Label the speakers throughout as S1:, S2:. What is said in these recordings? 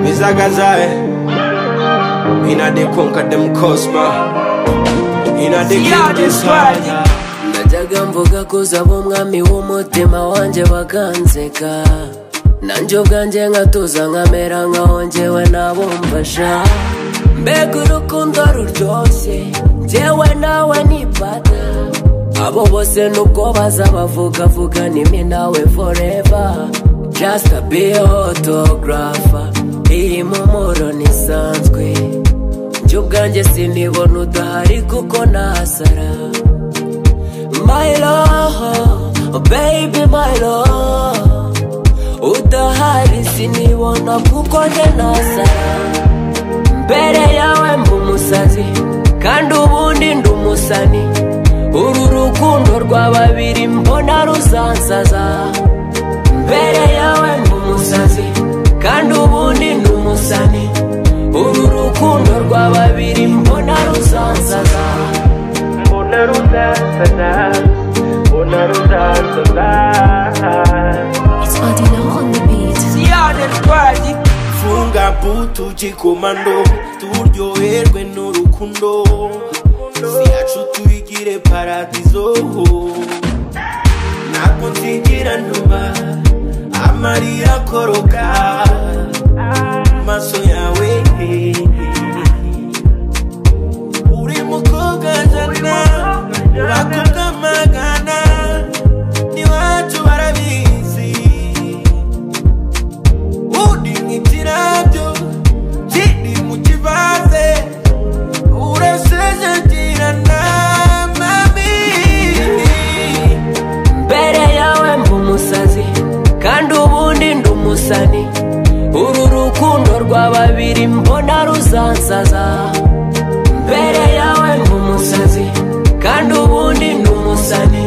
S1: Mizagazae Inna they conquer them cosma Inna they kill this one
S2: Najyaga mvuga kuzaba umwami w'umutima wanjye bakanseka nanjye ubwanjye nkatuza nkamera nkaho njyewe nabumfasha mbega urukundo ruryoshye njyewe nawe nipata abo bose nubwo bazabavuga nimi nawe forever just a be autographer iyi mpumuro nisanzwe njye ubwanjye sinibona udahari kuko nasara my love, baby my love udahari sinibona kuko njye nasara mbere yawe mbumusazi kandi ubundi ndumusani uru rukundo rwa babiri mbona ruzansaza mbere yawe mbumusazi kandi ubundi ndumusani uru rukundo rwa babiri mbona ruzansaza mbona ruzansaza mbona ruzansaza.
S3: It's Odilo on the beat.
S1: Funga butu jikomando turyoherwe n'urukundo siyacu tuyigire paradizo ntabwo nzigira ntuba amarira koroka maso yawe uri mukobwa jana urakuka magana niwacu barabizi udi nk'itirabyo kiri mu kivaze urasezerana mami
S2: mbere yawe mbumusazi kandi ubundi ndumusani uru rukundo rwa babiri mbona ruzansaza mbere yawe mbumusazi kandi ubundi ndumusani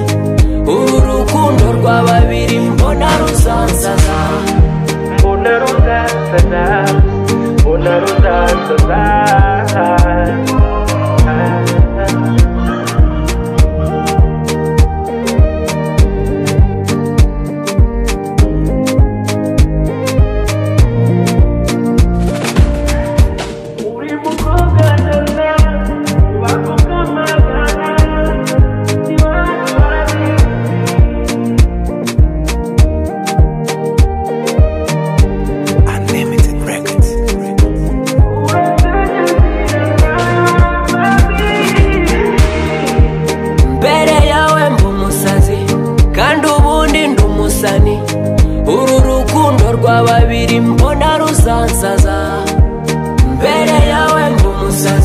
S2: uru rukundo rwa babiri mbona ruzansaza mbona ruzansaza mbona ruzansaza. uru rukundo rwa babiri mbona ruzansaza mbere yawe mbumusazi